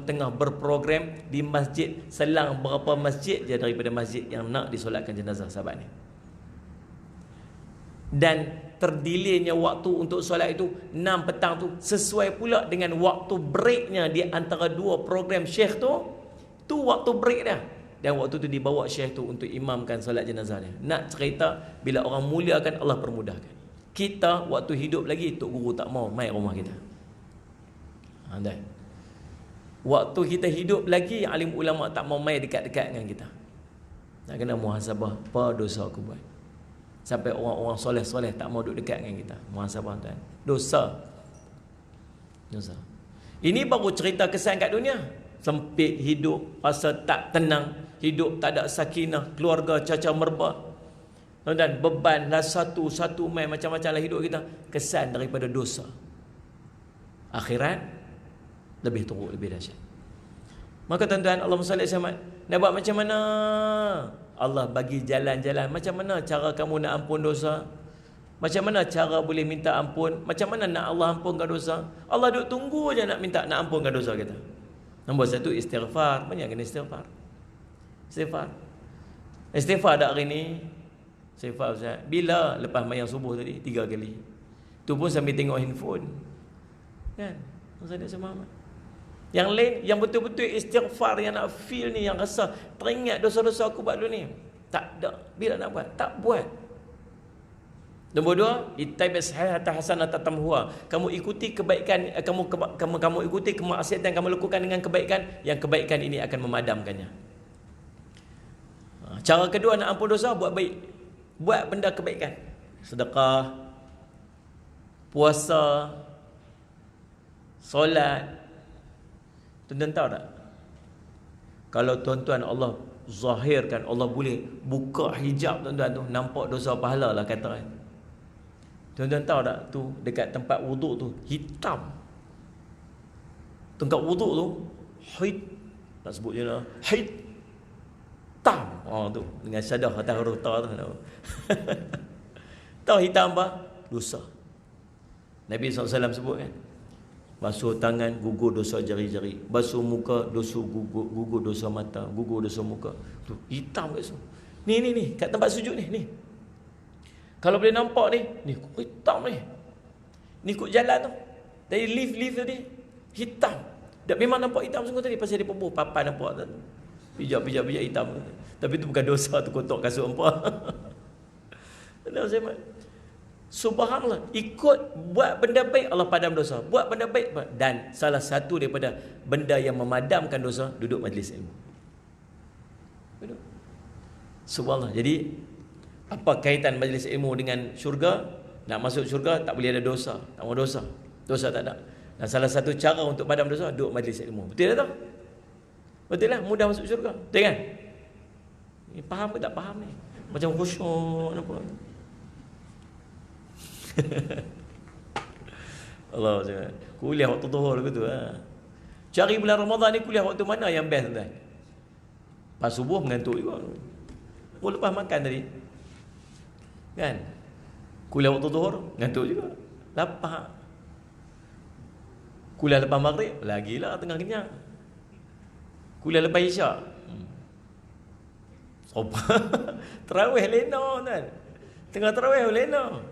tengah berprogram di masjid, selang berapa masjid je daripada masjid yang nak disolatkan jenazah sahabat ni. Dan terdelaynya waktu untuk solat itu 6 petang tu sesuai pula dengan waktu breaknya di antara dua program syekh tu waktu break dia. Dan waktu tu dibawa syekh tu untuk imamkan solat jenazah dia. Nak cerita, bila orang muliakan Allah permudahkan. Kita waktu hidup lagi, Tok Guru tak mau mai rumah kita. Andai. Waktu kita hidup lagi, alim ulama tak mau mai dekat-dekat dengan kita. Nak kena muhasabah, apa dosa aku buat. Sampai orang-orang soleh-soleh tak mau duduk dekat dengan kita. Muhasabah tuan. Dosa. Ini baru cerita kesan kat dunia. Sempit hidup, rasa tak tenang, hidup tak ada sakinah, keluarga cacar merbah. Dan beban lah satu main macam-macam lah hidup kita. Kesan daripada dosa. Akhirat lebih teruk, lebih dahsyat. Maka tuan-tuan, Allahumma salli alaihi wasallam, nak buat macam mana? Allah bagi jalan-jalan. Macam mana cara kamu nak ampun dosa? Macam mana cara boleh minta ampun? Macam mana nak Allah ampunkan dosa? Allah duk tunggu je nak minta, nak ampunkan dosa kita. Nombor satu, istighfar. Banyak kena istighfar. Istighfar dah hari ni. Istighfar Ustaz. Bila? Lepas mayang subuh tadi 3 kali. Tu pun sambil tengok handphone. Kan? Ustaz sama Ahmad. Yang lain, yang betul-betul istighfar, yang nak feel ni, yang rasa teringat dosa-dosa aku buat dulu ni, tak ada. Bila nak buat? Tak buat. Nombor dua, ittabi' sahihata hasanata tamhuha. Kamu ikuti kebaikan, kamu ikuti kemaksiatan kamu lakukan dengan kebaikan, yang kebaikan ini akan memadamkannya. Cara kedua nak ampun dosa, buat baik. Buat benda kebaikan. Sedekah, puasa, solat. Tuan-tuan tahu tak? Kalau tuan-tuan Allah zahirkan, Allah boleh buka hijab tuan-tuan tu, nampak dosa pahala lah kata kan. Tuan-tuan tahu tak tu dekat tempat wuduk tu hitam. Tempat wuduk tu tak sebut je lah. Hitam. Oh tu dengan syadah atas huruf ta tu. Tahu hitam apa? Dosa. Nabi SAW sebut kan. Basuh tangan, gugur dosa jari-jari. Basuh muka, dosa gugur dosa mata, gugur dosa muka. Tu hitam kat situ. Ni kat tempat sujud ni. Kalau boleh nampak ni hitam ni. Ni ikut jalan tu. Dari lift tadi hitam. Dak memang nampak hitam sungguh tadi pasal dia pebuh papan nampak tu. Pijak hitam. Tapi tu bukan dosa tu, kotak kasut empat. Subhanallah, ikut buat benda baik Allah padam dosa. Buat benda baik, dan salah satu daripada benda yang memadamkan dosa, duduk majlis ilmu. Subhanallah. Jadi apa kaitan majlis ilmu dengan syurga? Nak masuk syurga tak boleh ada dosa. Tak mau dosa. Dosa tak ada. Dan salah satu cara untuk padam dosa, duduk majlis ilmu. Betul tak? Betul lah, mudah masuk syurga. Betul kan? Ni faham ke tak faham ni? Macam khusyuk apa. Allah SWT. Kuliah waktu zuhur ke tu ha. Cari bulan Ramadan ni kuliah waktu mana yang best tuan? Pas subuh mengantuk juga. Lepas makan tadi kan, kuliah waktu zuhur ngantuk juga, lapar. Kuliah lepas maghrib lagilah tengah kenyang. Kuliah lepas isyak tarawih lena kan, tengah tarawih lena,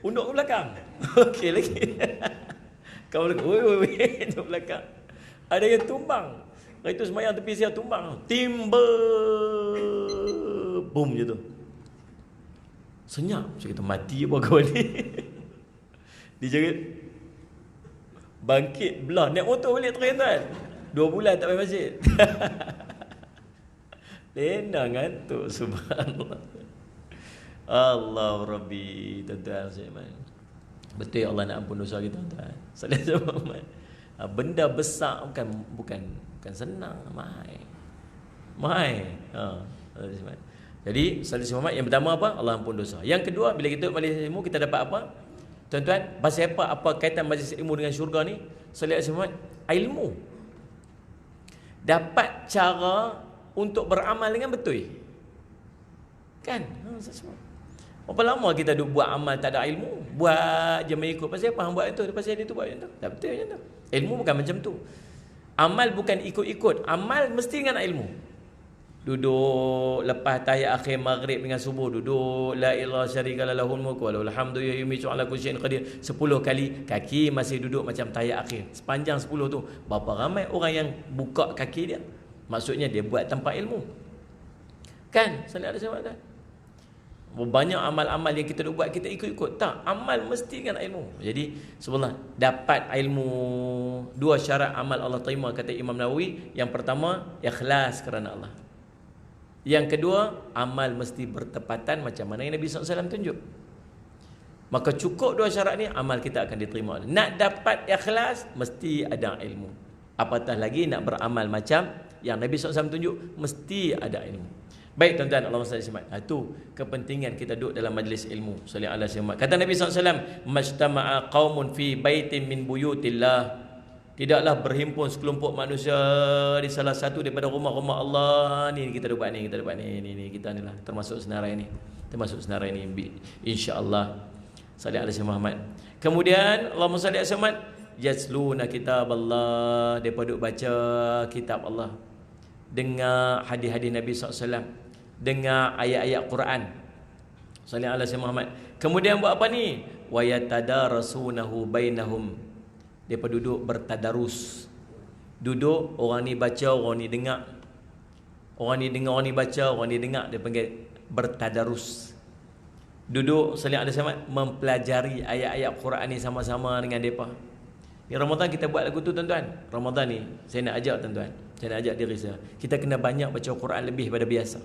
unduk ke belakang. Okey lagi. Kau lagi oi tu belakang ada yang tumbang. Itu semayang tepi sia tumbang, timba boom je tu. Senyap. Macam kita mati apa kau ni. Dia cakap bangkit belah, naik motor balik terakhir tuan. 2 bulan tak pergi masjid. Lena ngantuk. Subhanallah. Allah Rabbi. Tuan-tuan sekalian, betul Allah nak ampun dosa kita tuan. Sallallahu alaihi wasallam. Benda besar bukan senang, mai. Jadi salih Muhammad yang pertama apa? Allah ampun dosa. Yang kedua, bila kita majlis ilmu kita dapat apa? Tuan-tuan, pasal apa kaitan majlis ilmu dengan syurga ni? Salih Muhammad, ilmu. Dapat cara untuk beramal dengan betul. Kan? Berapa lama kita duk buat amal tak ada ilmu? Buat je mengikut. Pasal apa hang buat itu? Pasal dia tu buat macam tu. Tak betul macam tu. Ilmu bukan macam tu. Amal bukan ikut-ikut. Amal mesti dengan ilmu. Duduk lepas tahiyat akhir maghrib dengan subuh, duduk la ilaha syarika lahul mulku wa lahul hamdu yumiitu ala kulli syai'in qadir 10 kali, kaki masih duduk macam tahiyat akhir. Sepanjang 10 tu, berapa ramai orang yang buka kaki dia? Maksudnya dia buat tanpa ilmu. Kan? Salih alaihi wasallam kan? Banyak amal-amal yang kita buat kita ikut-ikut. Tak, amal mesti dengan ilmu. Jadi sebenarnya dapat ilmu, 2 syarat amal Allah terima kata Imam Nawawi. Yang pertama, ikhlas kerana Allah. Yang kedua, amal mesti bertepatan macam mana yang Nabi SAW tunjuk. Maka cukup 2 syarat ni, amal kita akan diterima. Nak dapat ikhlas, mesti ada ilmu. Apatah lagi nak beramal macam yang Nabi SAW tunjuk, mesti ada ilmu. Baik tuan-tuan, Allah SWT. Itu kepentingan kita duduk dalam majlis ilmu. Sallallahu alaihi wasallam. Kata Nabi SAW, "Majtama'a qaumun fi baitin min buyutillah." Tidaklah berhimpun sekelompok manusia di salah satu daripada rumah-rumah Allah. Ni kita buat ni, kita ni lah termasuk senarai ni. Insya-Allah. Sallallahu alaihi Muhammad. Kemudian Allahumma salli alaihi Muhammad, yasluna kitab Allah, depa duk baca kitab Allah. Dengar hadis-hadis Nabi SAW, dengar ayat-ayat Quran. Sallallahu alaihi Muhammad. Kemudian buat apa ni? Wa yatadarasunahu bainahum. Depa duduk bertadarus. Duduk, orang ni baca, orang ni dengar. Orang ni dengar, orang ni baca, orang ni dengar. Dia panggil bertadarus. duduk salih alaihi wasallam mempelajari ayat-ayat Quran ni sama-sama dengan depa. Ni Ramadan kita buat lagu tu tuan-tuan. Ramadan ni saya nak ajak tuan-tuan, saya nak ajak diri saya, kita kena banyak baca Quran lebih pada biasa.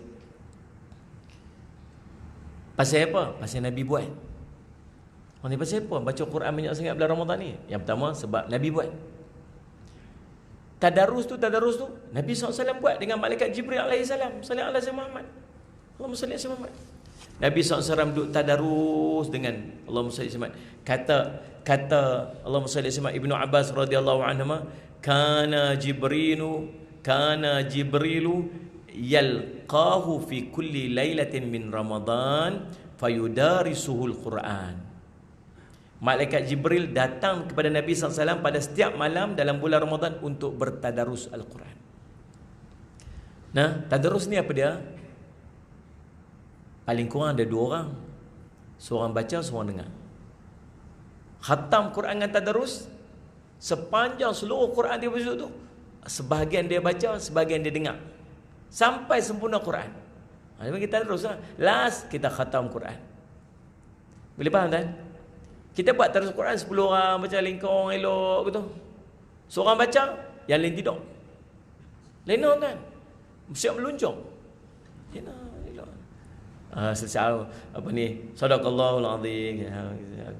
Pasal apa? Pasal Nabi buat. Ni pasal apa baca Quran banyak sangat bulan Ramadan ni? Yang pertama sebab Nabi buat. Tadarus tu Nabi SAW buat dengan malaikat Jibril alaihi salam. Sallallahu alaihi Muhammad. Allahumma salli ala Muhammad. Nabi SAW duduk tadarus dengan Allahumma salli ala Muhammad. Kata Allahumma salli ala Muhammad, Ibnu Abbas radhiyallahu anhu, kana Jibrilu yalqahu fi kulli lailatin min Ramadan fayudarisuhul Quran. Malaikat Jibril datang kepada Nabi SAW pada setiap malam dalam bulan Ramadan untuk bertadarus Al-Quran. Nah, tadarus ni apa dia? Paling kurang ada 2 orang. Seorang baca, seorang dengar. Khatam Quran dengan tadarus, sepanjang seluruh Quran dia baca tu, sebahagian dia baca, sebahagian dia dengar, sampai sempurna Quran. Kita tadarus lah. Last kita khatam Quran. Boleh faham tak? Kita buat tadarus Quran 10 orang baca lingkong elok gitu. Seorang baca, yang lain tidak. Lena kan? Siap meluncur. Lena elok. Selesai apa ni? Sadaqallahul azim.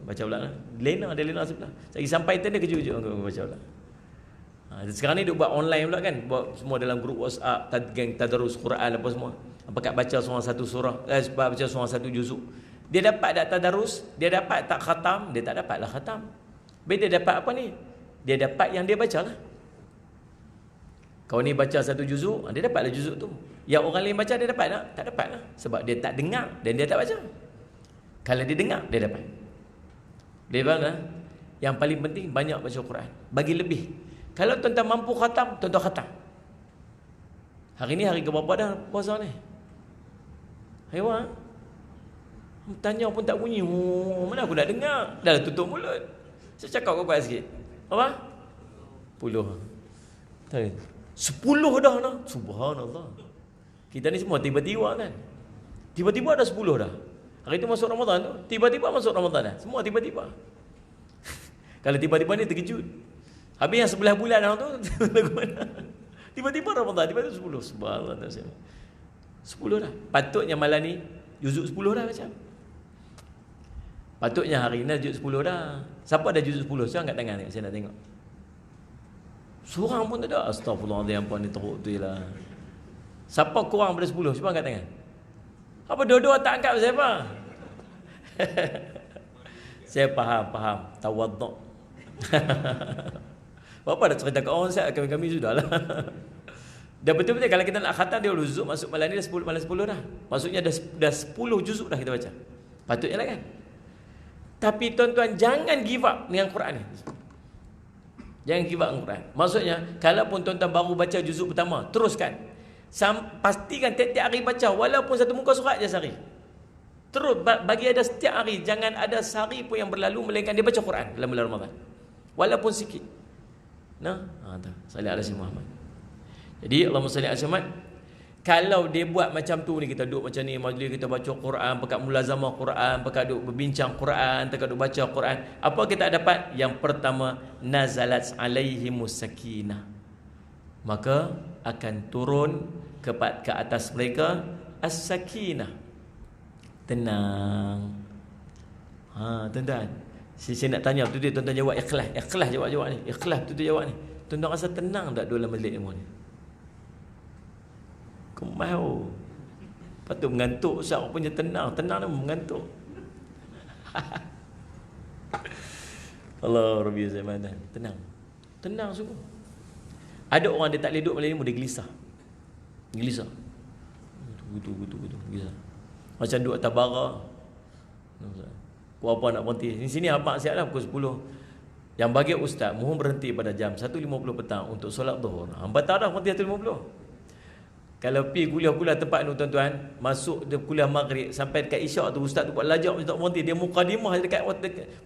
Baca pula lah. Lena sebelah. Lagi sampai tu dia kejut-kejut baca pula. Sekarang ni duk buat online pula kan, buat semua dalam grup WhatsApp, geng tadarus Quran apa semua. Apakah baca seorang satu surah, baca seorang satu juzuk. Dia dapat tak tadarus, dia dapat tak khatam, dia tak dapatlah khatam. Dia dapat apa ni? Dia dapat yang dia baca lah. Kau ni baca satu juzuk, dia dapatlah juzuk tu. Yang orang lain baca dia dapat tak? Tak dapat lah. Sebab dia tak dengar dan dia tak baca. Kalau dia dengar, dia dapat. Dia faham tak? Yang paling penting banyak baca Quran. Bagi lebih. Kalau tuan-tuan mampu khatam, tuan-tuan khatam. Hari ni hari keberapa dah puasa ni? Hewan. Tanya pun tak bunyi. Mana aku nak dengar? Dah tutup mulut. Saya cakap kau kuat sikit. Apa? 10. 10 dah nah. Subhanallah. Kita ni semua tiba-tiba kan. Tiba-tiba dah 10 dah. Hari tu masuk Ramadan tu, tiba-tiba masuk Ramadan dah. Semua tiba-tiba. Kalau tiba-tiba ni terkejut. Habis yang 11 bulan dah tu tiba-tiba Ramadan, tiba-tiba 10. Subhanallah. 10 dah. Patutnya malam ni juzuk 10 dah macam. Patutnya hari ni juzuk 10 dah. Siapa ada juzuk 10? Saya angkat tangan, saya nak tengok. Seorang pun tak ada. Astagfirullahaladzim, apa ni teruk tu lah. Siapa kurang pada 10? Siapa angkat tangan? Apa dua-dua tak angkat pasal apa? Saya faham. Tawaduk. Bapa dah cerita kat orang saya, kami sudah lah. Dah betul-betul kalau kita nak khatam dia juzuk masuk malam ni dah 10 malam 10 dah. Maksudnya dah 10 juzuk dah kita baca. Patutnya lah kan. Tapi tuan-tuan jangan give up dengan Quran ni. Jangan give up dengan Quran. Maksudnya kalaupun tuan-tuan baru baca juzuk pertama, teruskan. Pastikan tiap-tiap hari baca walaupun satu muka surat je sehari. Terus bagi ada setiap hari, jangan ada sehari pun yang berlalu melainkan dia baca Quran dalam bulan Ramadan. Walaupun sikit. Nah, salli ala Muhammad. Jadi Allahumma salli ala Muhammad. Kalau dia buat macam tu ni, kita duduk macam ni majlis, kita baca Quran, pekat mulazamah Quran, pekat duduk berbincang Quran, pekat duduk baca Quran, apa kita dapat? Yang pertama, nazalat alaihimus sakinah. Maka akan turun ke atas mereka as-sakinah. Tenang. Tuan-tuan, saya nak tanya tu dia, tuan-tuan jawab ikhlas jawab ni. Ikhlas tu dia jawab ni. Tuan-tuan rasa tenang tak dalam majlis ilmu ni? Kemau. Patut mengantuk Ustaz punya tenang dah mengantuk. Allah Rabbi zaman. Tenang sungguh. Ada orang dia tak boleh duduk malam ni, dia gelisah. Gelisah. Macam duduk atas bara. Pukul apa nak berhenti? Sini abang siap lah pukul 10. Yang bagi ustaz, mohon berhenti pada jam 1.50 petang untuk solat zuhur. Hamba tak dah berhenti 1.50. Kalau pergi kuliah-kuliah tempat tu tuan-tuan, masuk dia kuliah maghrib sampai dekat isyak tu, ustaz tu buat lajak tak berhenti, dia mukadimah dekat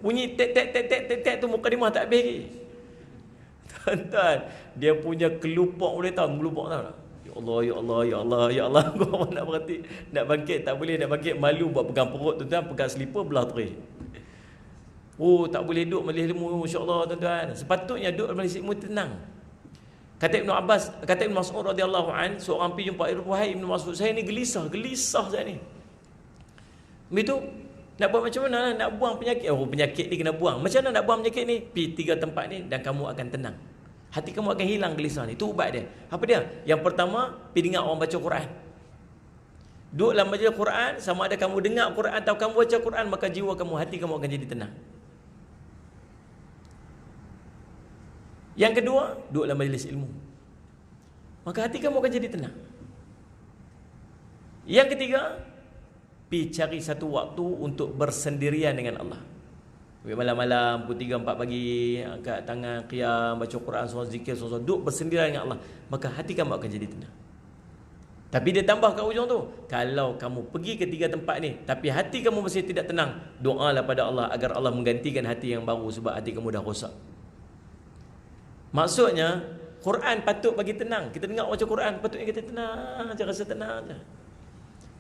bunyi tek tu mukadimah tak habis lagi. Tuan-tuan, dia punya kelupok boleh tahu, kelupok tahu tak? Ya Allah, ya Allah, ya Allah, ya Allah. Kau nak berhenti, nak bangkit tak boleh, nak bangkit malu buat pegang perut tuan-tuan, pegang selipar belah terik. Oh, tak boleh duduk majlis ilmu, masya-Allah tuan-tuan. Sepatutnya duduk majlis ilmu tenang. Kata Ibn Abbas, kata Ibn Mas'ud radhiyallahu an, seorang pergi jumpa wahai Ibn Mas'ud, saya ni gelisah saya ni. Begitu nak buat macam mana? Nak buang penyakit. Oh, penyakit ni kena buang. Macam mana nak buang penyakit ni? Pergi 3 tempat ni dan kamu akan tenang. Hati kamu akan hilang gelisah ni. Itu ubat dia. Apa dia? Yang pertama, pergi dengar orang baca Quran. Duduk dalam majlis Quran, sama ada kamu dengar Quran atau kamu baca Quran, maka jiwa kamu, hati kamu akan jadi tenang. Yang kedua, duduk dalam majlis ilmu. Maka hati kamu akan jadi tenang. Yang ketiga, pergi cari satu waktu untuk bersendirian dengan Allah. Malam-malam, pukul 3, 4 pagi, angkat tangan, qiyam, baca Quran, surah zikir, surah duduk bersendirian dengan Allah. Maka hati kamu akan jadi tenang. Tapi dia tambah kat ujung tu, kalau kamu pergi ke 3 tempat ni, tapi hati kamu masih tidak tenang, doalah pada Allah agar Allah menggantikan hati yang baru, sebab hati kamu dah rosak. Maksudnya, Quran patut bagi tenang. Kita dengar baca Quran, patutnya kita tenang je, rasa tenang je.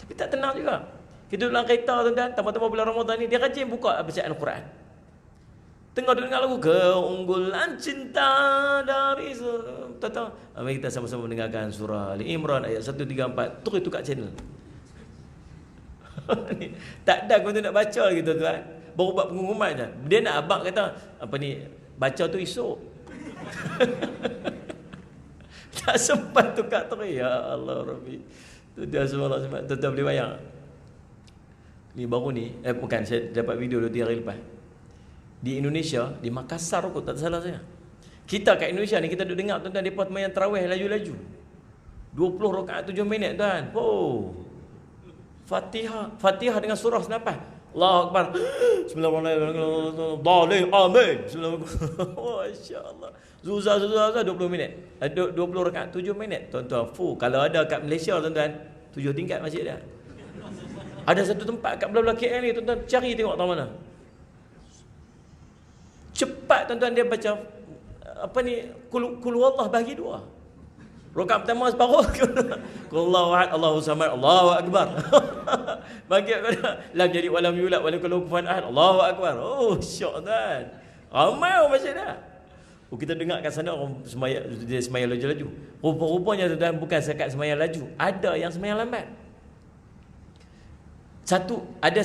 Tapi tak tenang juga. Kita duduk dalam kereta tuan-tuan, tambah-tambah bulan Ramadan ni, dia rajin buka bacaan Quran. Tengah duduk dengar lagu Keunggulan Cinta dari Tuan-tuan, mari kita sama-sama mendengarkan surah Ali Imran ayat 134. Terus tukar channel. Tak ada kau nak baca lagi tuan-tuan. Baru buat pengumuman je. Dia nak abang kata, apa ni, baca tu esok. Tak sempat tukar terus. Ya Allah Rabbi. Tuan-tuan semua sempat. Tuan-tuan boleh bayang. Ni baru ni, bukan, saya dapat video 2-3 hari lepas. Di Indonesia, di Makassar kot, tak salah saya. Kita kat Indonesia ni, kita duduk dengar tuan-tuan, mereka main tarawih laju-laju. 20 rakaat 7 minit tuan. Oh. Fatihah dengan surah senapas. Allahu Akbar. Bismillahirrahmanirrahim. Amin. Bismillahirrahmanirrahim. Masya-Allah. Zuzah 20 minit. 20 rakaat 7 minit. Tuan-tuan, kalau ada kat Malaysia tuan-tuan, 7 tingkat masjid dia. Ada satu tempat kat belah-belah KL ni tuan-tuan, cari tengok tahu mana. Cepat tuan-tuan dia baca apa ni, kul Allah bagi 2. Rakaat pertama separuh. Allahu ahad, Allahu samad, Allahu akbar. Bagi pada lam jadi walam yulad walam yakul lahu kufuwan ahad. Allahu akbar. Oh, syok tuan. Ramai orang baca dah. Oh, kita dengar kat sana orang semayang laju-laju. Rupa-rupanya tuan-tuan bukan sekat semayang laju, ada yang semayang lambat. Ada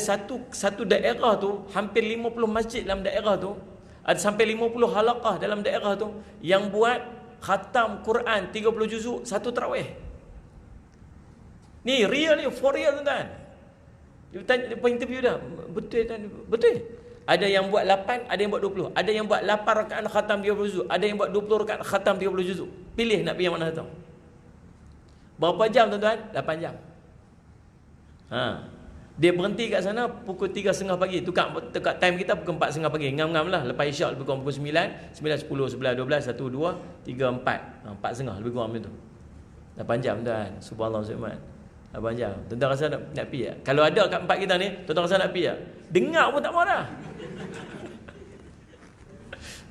satu daerah tu, hampir 50 masjid dalam daerah tu, ada sampai 50 halaqah dalam daerah tu yang buat khatam Quran 30 juzuk satu tarawih. Ni real ni, for real tuan-tuan. Dia tanya, dia interview dah. Betul tuan, betul. Ada yang buat 8, ada yang buat 20. Ada yang buat 8 rakaat khatam 30 juzuk, ada yang buat 20 rakaat khatam 30 juzuk. Pilih nak pergi yang mana satu. Berapa jam tuan-tuan? 8 jam. Dia berhenti kat sana pukul 3.30 pagi. Tukar time kita pukul 4.30 pagi. Ngam-ngam lah. Lepas isyak lebih kurang pukul 9, 9, 10, 11, 12, 1, 2, 3, 4. 4.30 lebih kurang macam tu. 8 jam tuan. Subhanallah Subhan. 8 jam. Tuan-tuan rasa nak pergi tak? Kalau ada kat tempat kita ni, tuan-tuan rasa nak pergi tak? Dengar pun tak mahu dah.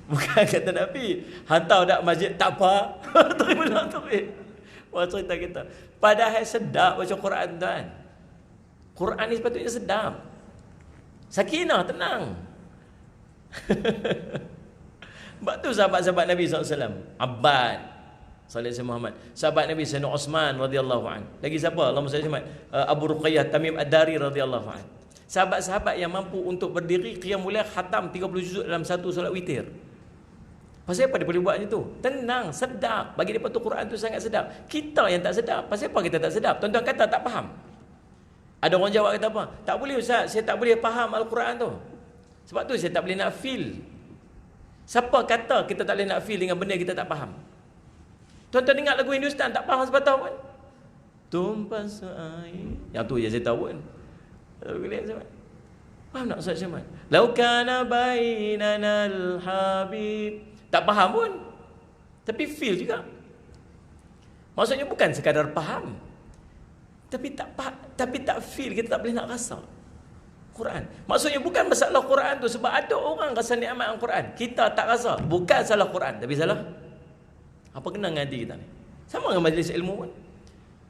Bukan kata nak pergi. Hantar dak masjid tak apa. Terima kasih. Wah, cerita kita. Padahal sedap baca Quran tuan. Quran ni sepatutnya sedap. Sakinah, tenang. Sebab tu sahabat-sahabat Nabi SAW, Abbad Salih Muhammad, sahabat Nabi Sayyidina Osman radhiyallahu an. Lagi siapa? Allahumma salli Muhammad. Abu Ruqayyah Tamim Ad-Dari radhiyallahu an. Sahabat-sahabat yang mampu untuk berdiri qiyamul lail khatam 30 juzuk dalam satu solat witir. Pasal apa dia boleh buat macam tu? Tenang, sedap. Bagi dia tu Quran tu sangat sedap. Kita yang tak sedap. Pasal apa kita tak sedap? Tuan-tuan kata tak faham. Ada orang jawab kata apa? Tak boleh Ustaz, saya tak boleh faham Al-Quran tu. Sebab tu saya tak boleh nak feel. Siapa kata kita tak boleh nak feel dengan benda kita tak faham? Tuan-tuan dengar lagu Hindustan tak faham sepatah pun. Tumpas air. Yang tu je saya tahu kan. Faham tak Ustaz Syamad? Lau kana bainana al-habib. Tak faham pun. Tapi feel juga. Maksudnya bukan sekadar faham. Tapi tak feel, kita tak boleh nak rasa Quran. Maksudnya bukan masalah Quran tu, sebab ada orang rasa nikmat Al-Quran, kita tak rasa. Bukan salah Quran, tapi salah apa kena dengan hati kita ni. Sama dengan majlis ilmu pun.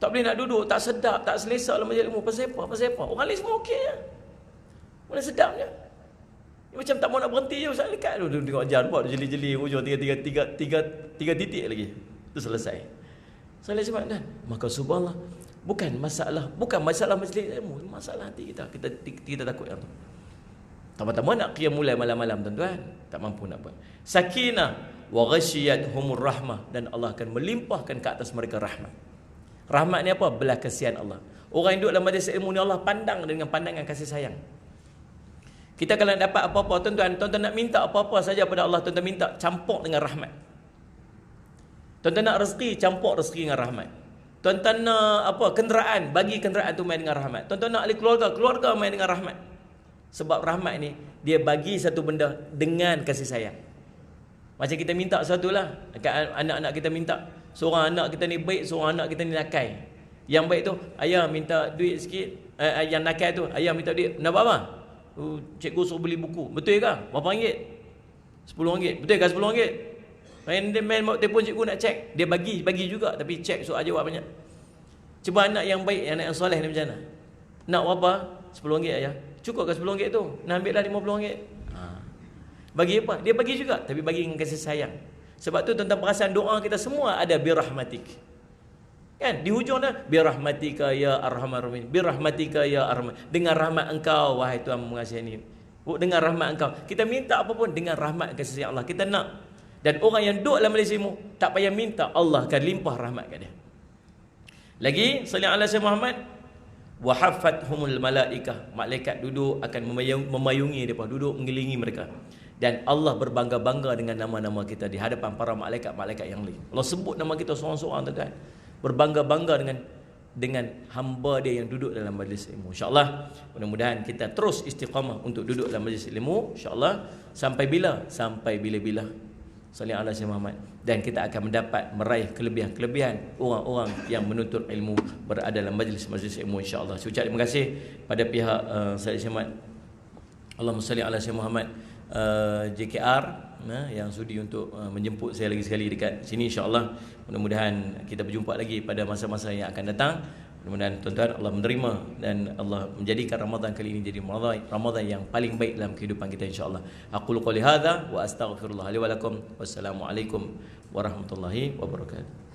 Tak boleh nak duduk, tak sedap, tak selesa dalam majlis ilmu. Pasal apa? Pasal apa? Orang lain semua okey je. Mana sedapnya? Macam tak mau nak berhenti je Ustaz dekat tu. Tengok jam buat jeli-jeli hujung tiga titik lagi. Itu selesai. Saya sebab dan maka subhanallah bukan masalah majlis ilmu, masalah hati kita. Kita takut yang tu. Tama-tama nak qiyam mulai malam-malam tuan-tuan, tak mampu nak buat. Sakinah wa ghasyiyatuhumur rahmah, dan Allah akan melimpahkan ke atas mereka rahmat. Rahmat ni apa? Belas kasihan Allah. Orang yang duduk dalam majlis ilmu ni Allah pandang dengan pandangan kasih sayang. Kita kalau nak dapat apa-apa tuan-tuan nak minta apa-apa saja pada Allah, tuan-tuan minta campur dengan rahmat. Tuan-tuan nak rezeki, campur rezeki dengan rahmat. Tuan-tuan nak apa? Kenderaan, bagi kenderaan tu main dengan rahmat. Tuan-tuan nak ahli keluarga main dengan rahmat. Sebab rahmat ni dia bagi satu benda dengan kasih sayang. Macam kita minta sesuatu lah, dekat anak-anak kita minta, seorang anak kita ni baik, seorang anak kita ni nakai. Yang baik tu, ayah minta duit sikit, yang nakai tu, ayah minta duit, nak buat apa? Cikgu suruh beli buku. Betul ke? Berapa ringgit? RM10. Betul ke RM10? Main telefon cikgu nak cek, dia bagi juga, tapi cek soal jawab banyak. Cuba anak yang baik, anak yang soleh ni macam mana? Nak berapa? RM10 ayah. Cukup ke RM10 tu? Nak ambil lah RM50. Bagi apa? Dia bagi juga, tapi bagi dengan kasih sayang. Sebab tu tentang perasaan doa kita semua ada birahmatik. Kan? Di hujung dah birahmatika ya arhamar rahimin. Birahmatika ya arhamar. Dengan rahmat engkau wahai Tuhan mengasihi. Dengan rahmat engkau. Kita minta apa pun dengan rahmat kasih sayang Allah. Kita nak. Dan orang yang duduk dalam majlis ilmu tak payah minta, Allah akan limpah rahmat kat dia. Lagi sallallahu alaihi wasallam Muhammad wa haffathumul malaikah. Malaikat duduk akan memayungi mereka, duduk mengelilingi mereka. Dan Allah berbangga-bangga dengan nama-nama kita di hadapan para malaikat-malaikat yang lain. Allah sebut nama kita seorang-seorang tuan-tuan. Berbangga-bangga dengan hamba dia yang duduk dalam majlis ilmu. InsyaAllah mudah-mudahan kita terus istiqamah untuk duduk dalam majlis ilmu. InsyaAllah sampai bila? Sampai bila-bila. Sallallahu alaihi Muhammad. Dan kita akan mendapat meraih kelebihan-kelebihan orang-orang yang menuntut ilmu berada dalam majlis-majlis ilmu insya-Allah. Saya ucap terima kasih pada pihak Said Syamad. Allahumma salli ala Sayyidina Muhammad, JKR yang sudi untuk menjemput saya lagi sekali dekat sini insya-Allah. Mudah-mudahan kita berjumpa lagi pada masa-masa yang akan datang. Mudah-mudahan tuan-tuan Allah menerima dan Allah menjadikan Ramadan kali ini jadi Ramadan yang paling baik dalam kehidupan kita insya-Allah. Aqulu qouli hadza wa astaghfirullah li wa lakum. Wassalamualaikum warahmatullahi wabarakatuh.